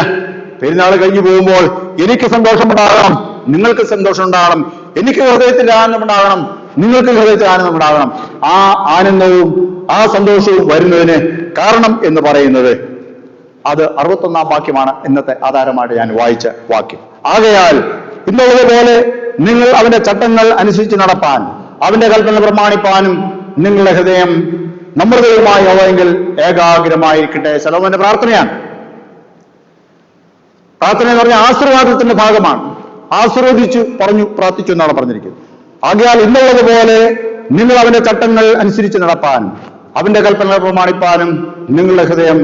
പെരുന്നാൾ കഴിഞ്ഞു പോകുമ്പോൾ എനിക്ക് സന്തോഷമുണ്ടാകണം, നിങ്ങൾക്ക് സന്തോഷം ഉണ്ടാകണം, എനിക്ക് ഹൃദയത്തിൽ ആനന്ദമുണ്ടാകണം, നിങ്ങൾക്ക് ഹൃദയത്തിൽ ആനന്ദമുണ്ടാകണം. ആ ആനന്ദവും ആ സന്തോഷവും വരുന്നതിന് കാരണം എന്ന് പറയുന്നത് അത് 61-ാം വാക്യമാണ് ഇന്നത്തെ ആധാരമായിട്ട് ഞാൻ വായിച്ച വാക്യം. ആകയാൽ ഇന്നുള്ളതുപോലെ നിങ്ങൾ അവന്റെ ചട്ടങ്ങൾ അനുസരിച്ച് നടപ്പാൻ, അവന്റെ കൽപ്പന പ്രമാണിപ്പാനും നിങ്ങളുടെ ഹൃദയം നമ്മുടെ ദൈവമായ യഹോവയെങ്കിൽ ഏകാഗ്രമായിരിക്കട്ടെ. ശലോമോന്റെ പ്രാർത്ഥനയാണ്. പ്രാർത്ഥന എന്ന് പറഞ്ഞാൽ ആശീർവാദത്തിന്റെ ഭാഗമാണ്. ആശീർവദിച്ചു പറഞ്ഞു പ്രാർത്ഥിച്ചു എന്നാണ് പറഞ്ഞിരിക്കുന്നത്. ആകയാൽ ഇന്നുള്ളതുപോലെ നിങ്ങൾ അവന്റെ ചട്ടങ്ങൾ അനുസരിച്ച് നടപ്പാൻ, അവന്റെ കൽപ്പന പ്രമാണിപ്പാനും നിങ്ങളുടെ ഹൃദയം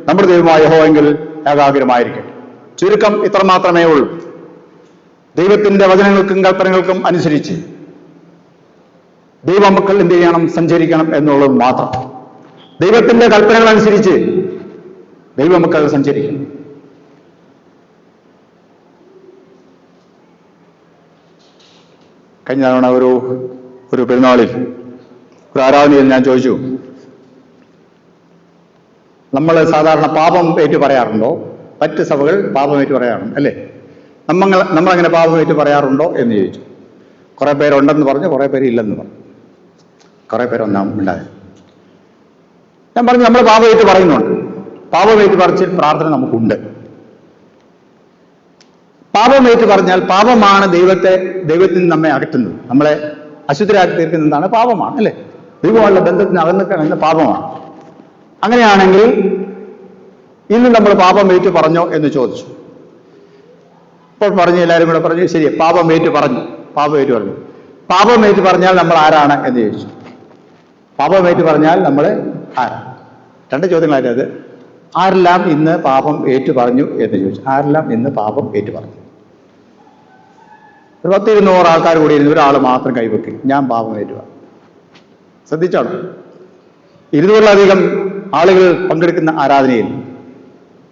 നമ്മുടെ ദൈവമായ യഹോവയെങ്കിൽ ഏകാഗ്രമായിരിക്കട്ടെ. ചുരുക്കം ഇത്ര മാത്രമേ ഉള്ളൂ. ദൈവത്തിന്റെ വചനങ്ങൾക്കും കൽപ്പനകൾക്കും അനുസരിച്ച് ദൈവമക്കൾ എന്ത് ചെയ്യണം? സഞ്ചരിക്കണം എന്നുള്ളത് മാത്രം. ദൈവത്തിന്റെ കൽപ്പനകൾ അനുസരിച്ച് ദൈവമക്കൾ സഞ്ചരിക്കണം. കഴിഞ്ഞ തവണ ഒരു പെരുന്നാളിൽ ഒരു ആരാധനയിൽ ഞാൻ ചോദിച്ചു, നമ്മൾ സാധാരണ പാപം ഏറ്റു പറയാറുണ്ടോ? മറ്റ് സഭകൾ പാപം ഏറ്റു പറയാറുണ്ട് അല്ലേ? നമ്മളങ്ങനെ പാപം ഏറ്റു പറയാറുണ്ടോ എന്ന് ചോദിച്ചു. കുറെ പേരുണ്ടെന്ന് പറഞ്ഞു, കുറെ പേര് ഇല്ലെന്ന് പറഞ്ഞു, കുറെ പേരൊന്നാം ഉണ്ടായത്. ഞാൻ പറഞ്ഞു, നമ്മൾ പാപം ഏറ്റു പറയുന്നുണ്ട്. പാപം ഏറ്റു പറച്ചിൽ പ്രാർത്ഥന നമുക്കുണ്ട്. പാപം ഏറ്റു പറഞ്ഞാൽ പാപമാണ് ദൈവത്തിൽ നിന്ന് നമ്മെ അകറ്റുന്നത്, നമ്മളെ അശുദ്ധരാക്കി തീർക്കുന്നതാണ് പാപമാണ് അല്ലേ? ദൈവമുള്ള ബന്ധത്തിന് അകന്നിട്ട് പാപമാണ്. അങ്ങനെയാണെങ്കിൽ ഇന്ന് നമ്മൾ പാപം ഏറ്റു പറഞ്ഞോ എന്ന് ചോദിച്ചു. ഇപ്പോൾ പറഞ്ഞു, എല്ലാവരും കൂടെ പറഞ്ഞു, ശരി പാപം ഏറ്റു പറഞ്ഞു. പാപം ഏറ്റു പറഞ്ഞു. പാപം ഏറ്റു പറഞ്ഞാൽ നമ്മൾ ആരാണ് എന്ന് ചോദിച്ചു. പാപം ഏറ്റു പറഞ്ഞാൽ നമ്മൾ ആരാണ്? 2 ചോദ്യങ്ങളായിരുന്നു അത്. ആരെല്ലാം ഇന്ന് പാപം ഏറ്റു പറഞ്ഞു എന്ന് ചോദിച്ചു. ആരെല്ലാം ഇന്ന് പാപം ഏറ്റു പറഞ്ഞു? 100-200 ആൾക്കാർ കൂടി ഇരുന്ന് ഒരാൾ മാത്രം കൈവെക്കും, ഞാൻ പാപം ഏറ്റുക. ശ്രദ്ധിച്ചാണോ? 200-ലധികം ആളുകൾ പങ്കെടുക്കുന്ന ആരാധനയിൽ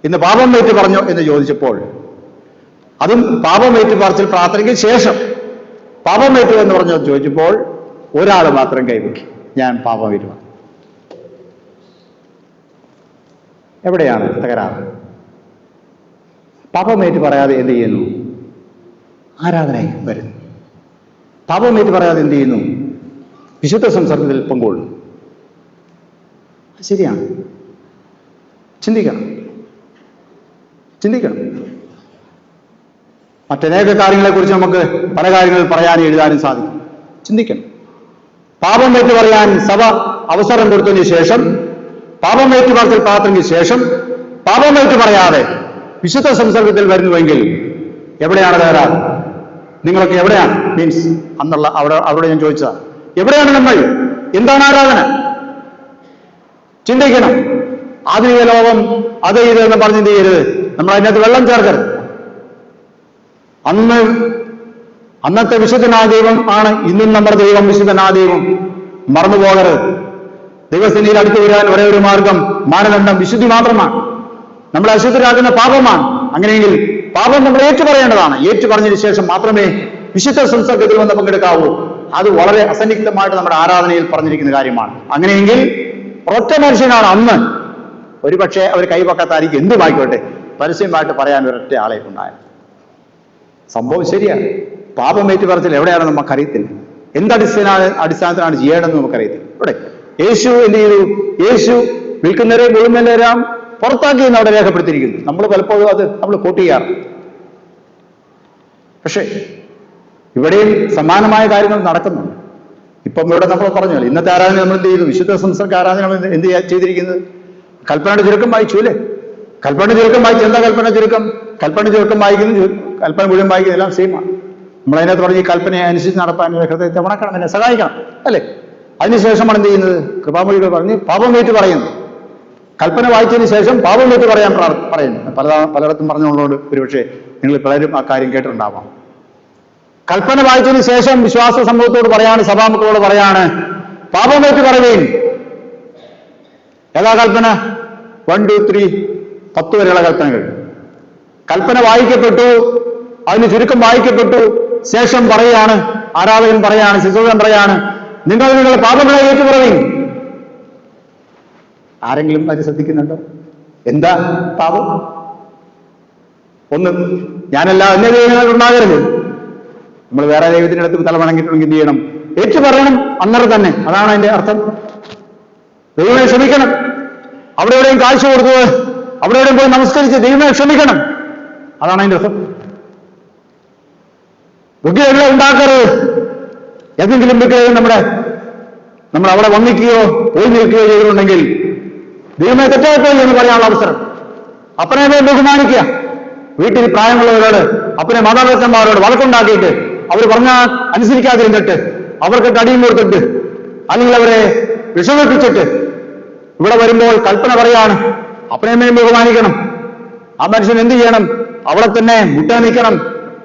ഇന്ന് പാപം ഏറ്റു പറഞ്ഞോ എന്ന് ചോദിച്ചപ്പോൾ, അതും പാപം ഏറ്റു പറച്ചിൽ പ്രാർത്ഥനയ്ക്ക് ശേഷം പാപം ഏറ്റു എന്ന് പറഞ്ഞോ ചോദിച്ചപ്പോൾ ഒരാൾ മാത്രം കൈവെക്കി, ഞാൻ പാപം ഏറ്റുക. എവിടെയാണ് തകരാറ്? പാപമേറ്റ് പറയാതെ എന്ത് ചെയ്യുന്നു? ആരാധനയിൽ വരുന്നു. പാപമേറ്റ് പറയാതെ എന്ത് ചെയ്യുന്നു? വിശുദ്ധ സംസർഗത്തിൽ പങ്കുകൊള്ളുന്നു. ശരിയാണ്. ചിന്തിക്കണം. മറ്റനേക കാര്യങ്ങളെക്കുറിച്ച് നമുക്ക് പല കാര്യങ്ങൾ പറയാനും എഴുതാനും സാധിക്കും. ചിന്തിക്കണം. പാപമേറ്റ് പറയാൻ സഭ അവസരം കൊടുത്തതിന് ശേഷം, പാപമേറ്റ് പറച്ചിൽ പ്രാർത്ഥനയ്ക്ക് ശേഷം പാപമേറ്റ് പറയാതെ വിശുദ്ധ സംസർഗത്തിൽ വരുന്നുവെങ്കിൽ എവിടെയാണ് തകരാറ്? നിങ്ങളൊക്കെ എവിടെയാണ്? മീൻസ് അന്നുള്ള അവിടെ ഞാൻ ചോദിച്ചതാണ്, എവിടെയാണ് നമ്മൾ? എന്താണ് ആരാധന? ചിന്തിക്കണം. ആധുനിക ലോകം അത് ഇത് എന്ന് പറഞ്ഞ് എന്ത് ചെയ്യരുത്, നമ്മൾ അതിനകത്ത് വെള്ളം ചേർക്കരുത്. അന്നത്തെ വിശുദ്ധനായ ദൈവം ആണ് ഇന്നും നമ്മുടെ ദൈവം, വിശുദ്ധനായ ദൈവം. മറന്നുപോകരുത്. ദൈവസന്നിധിയിൽ അടുത്തു വരാൻ ഒരേ ഒരു മാർഗം, മാനദണ്ഡം വിശുദ്ധി മാത്രമാണ്. നമ്മളെ അശുദ്ധരാക്കുന്ന പാപമാണ്. അങ്ങനെയെങ്കിൽ പാപം നമ്മൾ ഏറ്റുപറയേണ്ടതാണ്. ഏറ്റുപറഞ്ഞതിന് ശേഷം മാത്രമേ വിശുദ്ധ സംസർഗത്തിൽ വന്ന് പങ്കെടുക്കാവൂ. അത് വളരെ അസന്നിഗ്ധമായിട്ട് നമ്മുടെ ആരാധനയിൽ പറഞ്ഞിരിക്കുന്ന കാര്യമാണ്. അങ്ങനെയെങ്കിൽ ഒറ്റ മനുഷ്യനാണ് അന്ന്, ഒരുപക്ഷെ അവർ കൈവക്കാത്തായിരിക്കും, എന്തുമായിക്കോട്ടെ, പരസ്യമായിട്ട് പറയാൻ ഒരൊറ്റ ആളെ ഉണ്ടായത്. സംഭവം ശരിയാണ്. പാപമേറ്റ് പറച്ചിൽ എവിടെയാണെന്ന് നമുക്കറിയത്തില്ല. അടിസ്ഥാനത്തിലാണ് ചെയ്യേണ്ടതെന്ന് നമുക്കറിയത്തില്ല. ഇവിടെ യേശു എന്ത് ചെയ്തു? യേശു വിൽക്കുന്നവരെയും കൊള്ളുന്നവരെല്ലാം പുറത്താക്കി എന്ന് അവിടെ രേഖപ്പെടുത്തിയിരിക്കുന്നു. നമ്മൾ പലപ്പോഴും അത് നമ്മൾ കോട്ട് ചെയ്യാറ്. പക്ഷേ ഇവിടെയും സമാനമായ കാര്യങ്ങൾ നടക്കുന്നുണ്ട്. ഇപ്പം ഇവിടെ നമ്മൾ പറഞ്ഞല്ലോ, ഇന്നത്തെ ആരാധന നമ്മൾ എന്ത് ചെയ്തു? വിശുദ്ധ സംസർഗ ആരാധന എന്ത് ചെയ്തിരിക്കുന്നത്? കൽപ്പനയുടെ ചുരുക്കം വായിച്ചു അല്ലേ? കൽപ്പന ചുരുക്കം വായിച്ചു. എന്താ കൽപ്പന ചുരുക്കം? കൽപ്പന ചുരുക്കം വായിക്കുന്നു, കൽപ്പന മുഴുവൻ വായിക്കുന്നു, എല്ലാം സെയിമാണ്. നമ്മളതിനകത്ത് പറഞ്ഞ് ഈ കൽപ്പനയെ അനുസരിച്ച് നടപ്പാൻ ഹൃദയത്തെ വണക്കണം, എന്നെ സഹായിക്കണം അല്ലേ? അതിനുശേഷമാണ് എന്ത് ചെയ്യുന്നത്? കൃപാമൊഴികൾ പറഞ്ഞ് പാപമേറ്റ് പറയുന്നു. കൽപ്പന വായിച്ചതിന് ശേഷം പാപമേറ്റ് പറയാൻ പറയുന്നു. പലയിടത്തും പറഞ്ഞുള്ളതുകൊണ്ട് ഒരുപക്ഷെ നിങ്ങൾ പലരും ആ കാര്യം കേട്ടിട്ടുണ്ടാവാം. കൽപ്പന വായിച്ചതിന് ശേഷം വിശ്വാസ സമൂഹത്തോട് പറയാണ്, സഭാമക്കളോട് പറയാണ്, പാപമേറ്റ് പറയുകയും. ഏതാ കൽപ്പന? 1, 2, 3, 10 വരെയുള്ള കൽപ്പനകൾ. കൽപ്പന വായിക്കപ്പെട്ടു, അതിന് ചുരുക്കം വായിക്കപ്പെട്ടു, ശേഷം പറയാണ്, ആരാധകൻ പറയാണ്, ശുശ്രൂഷകൻ പറയാണ്, നിങ്ങളുടെ പാപങ്ങളെ ഏറ്റുപറയും. ആരെങ്കിലും അത് ശ്രദ്ധിക്കുന്നുണ്ടോ? എന്താ പാപം? ഒന്ന്, ഞാനല്ല അന്യ ദൈവങ്ങൾ ഉണ്ടാകരുത്. നമ്മൾ വേറെ ദൈവത്തിന്റെ അടുത്ത് തലമണങ്ങിയിട്ടുണ്ടെങ്കിൽ എന്ത് ചെയ്യണം? ഏറ്റുപറയണം അന്നേരം തന്നെ. അതാണ് അതിന്റെ അർത്ഥം. ദൈവമേ ക്ഷമിക്കണം. അവിടെ എവിടെയും കാഴ്ച കൊടുത്തത്, അവിടെ എവിടെയും പോയി നമസ്കരിച്ച് ദൈവമേ ക്ഷമിക്കണം. അതാണ് അതിന്റെ അർത്ഥം. വിഗ്രഹങ്ങളെ ഉണ്ടാക്കരുത്. ഏതെങ്കിലും വിഗ്രഹം നമ്മൾ അവിടെ വന്നിക്കുകയോ പോയി നിൽക്കുകയോ ചെയ്തിട്ടുണ്ടെങ്കിൽ ദൈവമേ തെറ്റായിപ്പോയി എന്ന് പറയാനുള്ള അവസരം. അപ്പനെ ബഹുമാനിക്കുക. വീട്ടിൽ പ്രായമുള്ളവരോട്, അപ്പനെ മാതാപിതാക്കന്മാരോട് വഴക്കുണ്ടാക്കിയിട്ട് അവർ പറഞ്ഞാൽ അനുസരിക്കാതിരുന്നിട്ട് അവർക്ക് അടിയും കൊടുത്തിട്ട് അല്ലെങ്കിൽ അവരെ വിഷമിപ്പിച്ചിട്ട് ഇവിടെ വരുമ്പോൾ കൽപ്പന പറയാണ്, അപ്പനെയും ബഹുമാനിക്കണം. ആ മനുഷ്യൻ എന്ത് ചെയ്യണം? അവിടെ തന്നെ മുട്ട നിൽക്കണം,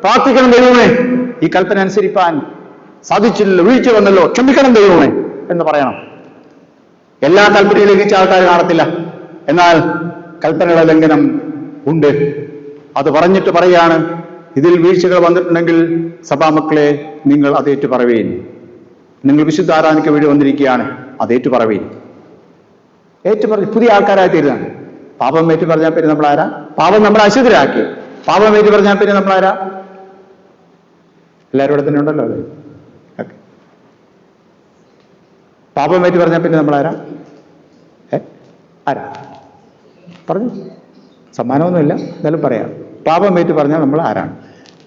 പ്രാർത്ഥിക്കണം, ദൈവമേ ഈ കൽപ്പന അനുസരിപ്പാൻ സാധിച്ചില്ലല്ലോ, വീഴ്ച വന്നല്ലോ, ക്ഷമിക്കണം ദൈവമേ എന്ന് പറയണം. എല്ലാ കൽപ്പനയിലേക്ക് ആൾക്കാർ കാണത്തില്ല. എന്നാൽ കൽപ്പനയുടെ ലംഘനം ഉണ്ട്. അത് പറഞ്ഞിട്ട് പറയാണ്, ഇതിൽ വീഴ്ചകൾ വന്നിട്ടുണ്ടെങ്കിൽ സഭാമക്കളെ നിങ്ങൾ അതേറ്റു പറവീൻ. നിങ്ങൾ വിശുദ്ധ ആരാധനയ്ക്ക് വേണ്ടി വന്നിരിക്കുകയാണ്, അതേറ്റു പറവീൻ. ഏറ്റുപറഞ്ഞ് പുതിയ ആൾക്കാരായി തീരുകയാണ്. പാപം ഏറ്റു പറഞ്ഞാൽ പിന്നെ നമ്മളാരാ? പാപം നമ്മളെ അശുദ്ധരാക്കി. പാപം ഏറ്റു പറഞ്ഞാൽ പിന്നെ നമ്മളാരാ? എല്ലാവരും ഇവിടെ തന്നെ ഉണ്ടല്ലോ അല്ലേ? പാപം ഏറ്റു പറഞ്ഞാൽ പിന്നെ നമ്മളാരാ? ആരാ പറഞ്ഞു? സമ്മാനമൊന്നുമില്ല, എന്നാലും പറയാം. പാപം ഏറ്റു പറഞ്ഞാൽ നമ്മൾ ആരാണ്?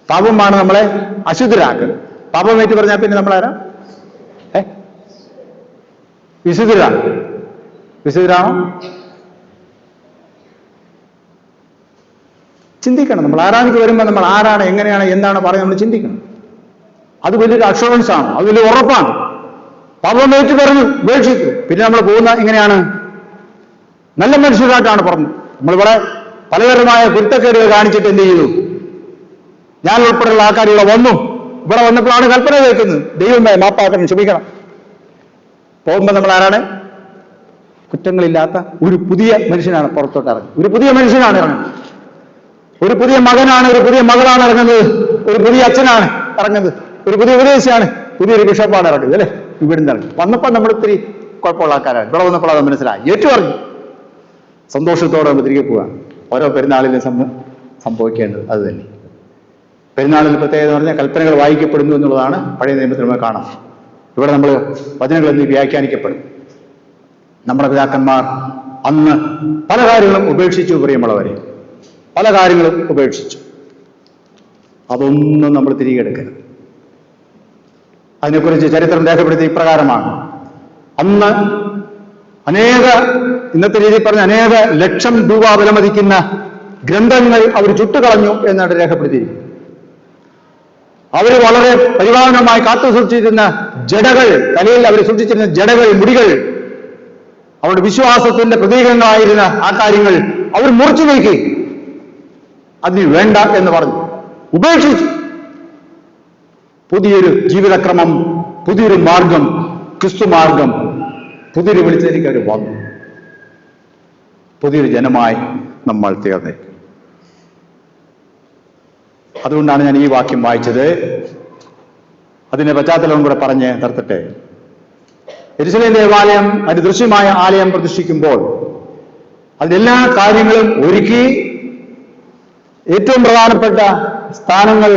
പാപമാണ് നമ്മളെ അശുദ്ധരാക്കുന്നത്. പാപം ഏറ്റു പറഞ്ഞാൽ പിന്നെ നമ്മളാരാ? വിശുദ്ധരാണ്. വിശുദ്ധരാണോ? ചിന്തിക്കണം. നമ്മൾ ആരാധനയ്ക്ക് വരുമ്പോൾ നമ്മൾ ആരാണ്, എങ്ങനെയാണ്, എന്താണ് പറയുന്നത് നമ്മൾ ചിന്തിക്കണം. അത് വലിയൊരു അഷുറൻസ് ആണ്, അത് വലിയ ഉറപ്പാണ്. പാപം ഏറ്റു പറഞ്ഞു ഉപേക്ഷിച്ചു. പിന്നെ നമ്മൾ പോകുന്ന എങ്ങനെയാണ്? നല്ല മനുഷ്യരായിട്ടാണ് പറഞ്ഞു. നമ്മളിവിടെ പലതരമായ കുരുത്തക്കേടുകൾ കാണിച്ചിട്ട് എന്ത് ചെയ്തു? ഞാൻ ഉൾപ്പെടെയുള്ള ആൾക്കാർ ഇവിടെ ഇവിടെ വന്നപ്പോഴാണ് കൽപ്പന കേൾക്കുന്നത്, ദൈവമേ മാപ്പാക്കണം, ക്ഷമിക്കണം. പോകുമ്പോൾ നമ്മൾ ആരാണ്? കുറ്റങ്ങളില്ലാത്ത ഒരു പുതിയ മനുഷ്യനാണ് പുറത്തോട്ട് ഇറങ്ങുന്നത്. ഒരു പുതിയ മനുഷ്യനാണ് ഇറങ്ങുന്നത്. ഒരു പുതിയ മകനാണ്, ഒരു പുതിയ മകളാണ് ഇറങ്ങുന്നത്. ഒരു പുതിയ അച്ഛനാണ് ഇറങ്ങുന്നത്. ഒരു പുതിയ ഉപദേശിയാണ്, പുതിയൊരു ബിഷപ്പാണ് ഇറങ്ങുന്നത്. അല്ലേ? ഇവിടുന്ന് ഇറങ്ങി വന്നപ്പോൾ നമ്മൾ ഇത്തിരി കുഴപ്പമുള്ള ആൾക്കാരാണ്. ഇവിടെ വന്നപ്പോൾ അത് മനസ്സിലായി, ഏറ്റു പറഞ്ഞു. സന്തോഷത്തോടെ നമ്മൾ തിരികെ പോവുക. ഓരോ പെരുന്നാളിലും സംഭവിക്കേണ്ടത് അത് തന്നെ. പെരുന്നാളിന് പ്രത്യേകത എന്ന് പറഞ്ഞാൽ കൽപ്പനകൾ വായിക്കപ്പെടുന്നു എന്നുള്ളതാണ് പഴയ നിയമത്തിൽ നമ്മൾ കാണാം. ഇവിടെ നമ്മൾ വചനങ്ങൾ എന്നീ വ്യാഖ്യാനിക്കപ്പെടും. നമ്മുടെ പിതാക്കന്മാർ അന്ന് പല കാര്യങ്ങളും ഉപേക്ഷിച്ചു, പ്രിയമുള്ളവരെ, പല കാര്യങ്ങളും ഉപേക്ഷിച്ചു. അതൊന്നും നമ്മൾ തിരികെ എടുക്കരുത്. അതിനെക്കുറിച്ച് ചരിത്രം രേഖപ്പെടുത്തിയ ഇപ്രകാരമാണ്: അന്ന് ഇന്നത്തെ രീതിയിൽ പറഞ്ഞ അനേക ലക്ഷം രൂപ വിലമതിക്കുന്ന ഗ്രന്ഥങ്ങൾ അവർ ചുട്ടുകളഞ്ഞു എന്നാണ് രേഖപ്പെടുത്തിയിരിക്കുന്നത്. അവർ വളരെ പരിപാലനമായി കാത്തു സൂക്ഷിച്ചിരുന്ന ജടകൾ, തലയിൽ അവർ സൂക്ഷിച്ചിരുന്ന ജടകൾ, മുടികൾ, അവരുടെ വിശ്വാസത്തിന്റെ പ്രതീകങ്ങളായിരുന്ന ആ കാര്യങ്ങൾ അവർ മുറിച്ചു നീക്കി. അതിന് വേണ്ട എന്ന് പറഞ്ഞു, ഉപേക്ഷിച്ചു. പുതിയൊരു ജീവിതക്രമം, പുതിയൊരു മാർഗം, ക്രിസ്തു മാർഗം, പുതിയൊരു വിളിച്ചതിലേക്ക് അവർ വന്നു. പുതിയൊരു ജനമായി നമ്മൾ തീർന്നേ. അതുകൊണ്ടാണ് ഞാൻ ഈ വാക്യം വായിച്ചത്. അതിന്റെ പശ്ചാത്തലവും കൂടെ പറഞ്ഞ് നിർത്തട്ടെ. യെരൂശലേം ദേവാലയം, അതിന്റെ ദൃശ്യമായ ആലയം പ്രതിഷ്ഠിക്കുമ്പോൾ അതിലെല്ലാ കാര്യങ്ങളും ഒരുക്കി, ഏറ്റവും പ്രധാനപ്പെട്ട സ്ഥാനങ്ങൾ,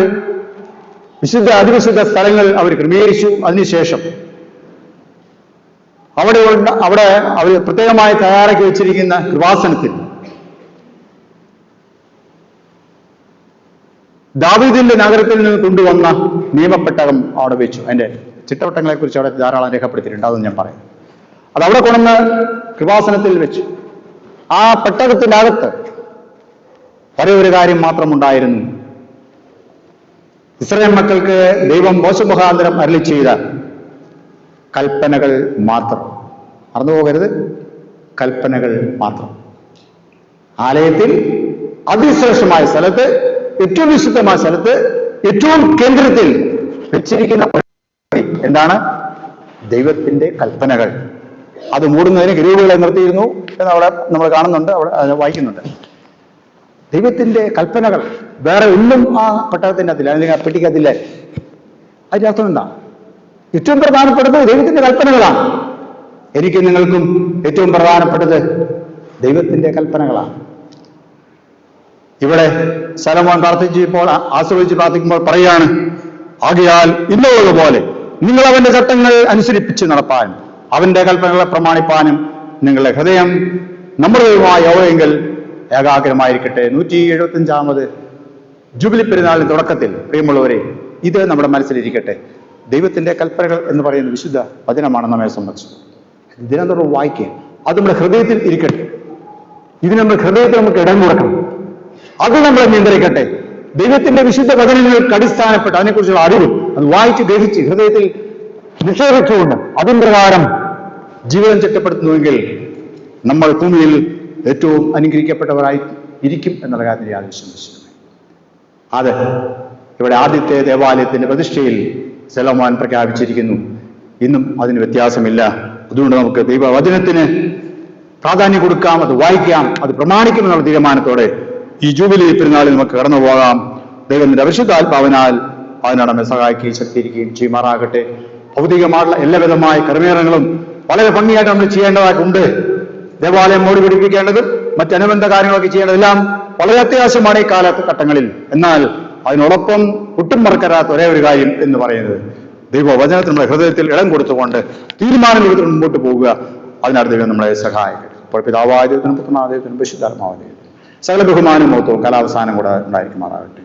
വിശുദ്ധ അതിവിശുദ്ധ സ്ഥലങ്ങൾ അവർ ക്രമീകരിച്ചു. അതിനുശേഷം അവിടെ അവർ പ്രത്യേകമായി തയ്യാറാക്കി വെച്ചിരിക്കുന്ന കൃപാസനത്തിൽ ദാവീദിന്റെ നഗരത്തിൽ നിന്ന് കൊണ്ടുവന്ന നിയമപ്പെട്ടകം അവിടെ വെച്ചു. അതിന്റെ ചിട്ടവട്ടങ്ങളെ കുറിച്ച് അവിടെ ധാരാളം രേഖപ്പെടുത്തിയിട്ടുണ്ട്, അതൊന്നും ഞാൻ പറയാം. അത് അവിടെ കൊണ്ടുവന്ന് കൃപാസനത്തിൽ വെച്ചു. ആ പെട്ടകത്തിന്റെ അകത്ത് ഒരേ ഒരു കാര്യം മാത്രമുണ്ടായിരുന്നു. ഇസ്രായേൽ മക്കൾക്ക് ദൈവം മോശെ മുഖാന്തരം അരുളി ചെയ്ത കൽപ്പനകൾ മാത്രം. മറന്നുപോകരുത്, കൽപ്പനകൾ മാത്രം. ആലയത്തിൽ അതിശ്രേഷ്ഠമായ സ്ഥലത്ത്, ഏറ്റവും വിശുദ്ധമായ സ്ഥലത്ത്, ഏറ്റവും കേന്ദ്രത്തിൽ വെച്ചിരിക്കുന്ന എന്താണ്? ദൈവത്തിന്റെ കൽപ്പനകൾ. അത് മൂടുന്നതിന് കെരൂബുകളെ നിർത്തിയിരുന്നു എന്ന് അവിടെ നമ്മൾ കാണുന്നുണ്ട്, അവിടെ വായിക്കുന്നുണ്ട്. ദൈവത്തിന്റെ കൽപ്പനകൾ, വേറെ ഒന്നും ആ പെട്ടകത്തിന്റെ അതില്ല, അല്ലെങ്കിൽ ആ പെട്ടിക്കത്തില്ല. അതിന്റെ അർത്ഥം എന്താ? ഏറ്റവും പ്രധാനപ്പെട്ടത് ദൈവത്തിന്റെ കൽപ്പനകളാണ്. എനിക്ക് നിങ്ങൾക്കും ഏറ്റവും പ്രധാനപ്പെട്ടത് ദൈവത്തിന്റെ കൽപ്പനകളാണ്. ഇവിടെ ശലോമോൻ പ്രാർത്ഥിച്ചപ്പോൾ, ആശ്രയിച്ച് പ്രാർത്ഥിക്കുമ്പോൾ പറയാണ്, ആകയാൽ ഇന്നുള്ളതുപോലെ നിങ്ങൾ അവന്റെ ചട്ടങ്ങൾ അനുസരിപ്പിച്ച് നടപ്പാനും അവന്റെ കൽപ്പനകളെ പ്രമാണിപ്പാനും നിങ്ങളുടെ ഹൃദയം നമ്മുടെ ദൈവമായ യഹോവയെങ്കിൽ ഏകാഗ്രമായിരിക്കട്ടെ. 175ാമത് ജൂബിലി പെരുന്നാളിന് തുടക്കത്തിൽ, പ്രിയമുള്ളവരെ, ഇത് നമ്മുടെ മനസ്സിലിരിക്കട്ടെ. ദൈവത്തിന്റെ കൽപ്പനകൾ എന്ന് പറയുന്ന വിശുദ്ധ വചനമാണ് നമ്മെ സംബന്ധിച്ചത്. ദിനംതോറും വായിക്കുക, അത് നമ്മുടെ ഹൃദയത്തിൽ ഇരിക്കട്ടെ. ഇത് നമ്മുടെ ഹൃദയത്തിൽ നമുക്ക് ഇടം കൊടുക്കണം. അത് നമ്മളെ നിയന്ത്രിക്കട്ടെ. ദൈവത്തിന്റെ വിശുദ്ധ വചനങ്ങൾക്ക് അടിസ്ഥാനപ്പെട്ട് അതിനെക്കുറിച്ചുള്ള അറിവ് അത് വായിച്ച് ഗ്രഹിച്ച് ഹൃദയത്തിൽ നിക്ഷേപിച്ചുകൊണ്ട് അതിന് പ്രകാരം ജീവിതം ചിട്ടപ്പെടുത്തുന്നുവെങ്കിൽ നമ്മൾ ഭൂമിയിൽ ഏറ്റവും അനുഗ്രഹിക്കപ്പെട്ടവരായി ഇരിക്കും എന്നുള്ള കാര്യത്തിൽ യാതൊരു സംശയമില്ല. അത് ഇവിടെ ആദ്യത്തെ ദേവാലയത്തിന്റെ പ്രതിഷ്ഠയിൽ ശലോമോൻ പ്രഖ്യാപിച്ചിരിക്കുന്നു. ഇന്നും അതിന് വ്യത്യാസമില്ല. അതുകൊണ്ട് നമുക്ക് ദൈവവചനത്തിന് പ്രാധാന്യം കൊടുക്കാം, അത് വായിക്കാം, അത് പ്രമാണിക്കുമെന്നുള്ള തീരുമാനത്തോടെ ഈ ജൂബിലി പെരുന്നാളിൽ നമുക്ക് കടന്നു പോകാം. ദൈവത്തിന്റെ പരിശുദ്ധാത്മാവിനാൽ അതിനാണ് നമ്മെ സഹായിക്കുകയും ശക്തിയിരിക്കുകയും ചെയ്യുമാറാകട്ടെ. ഭൗതികമായിട്ടുള്ള എല്ലാവിധമായ കർമ്മേറങ്ങളും വളരെ ഭംഗിയായിട്ട് നമ്മൾ ചെയ്യേണ്ടതായിട്ടുണ്ട്. ദേവാലയം മോടി പിടിപ്പിക്കേണ്ടതും മറ്റനുബന്ധ കാര്യങ്ങളൊക്കെ ചെയ്യേണ്ടതെല്ലാം വളരെ അത്യാവശ്യമാണ് ഈ കാലഘട്ടങ്ങളിൽ. എന്നാൽ അതിനോടൊപ്പം ഒട്ടും മറക്കരാത്ത ഒരേ ഒരു കാര്യം എന്ന് പറയുന്നത് ദൈവവചനത്തിൽ നമ്മുടെ ഹൃദയത്തിൽ ഇടം കൊടുത്തുകൊണ്ട് തീരുമാനമെടുത്ത് മുമ്പോട്ട് പോകുക. അതിനകത്ത് ദൈവം നമ്മളെ സഹായിക്കട്ടെ. ഇപ്പോൾ പിതാവായ ദൈവത്തിനും പുത്രനായ ദൈവത്തിനും പരിശുദ്ധാത്മാവായ ദൈവത്തിനും സകല ബഹുമാനവും മഹത്വവും കാലാവസാനം കൂടെ ഉണ്ടായിരിക്കുമാറാകട്ടെ.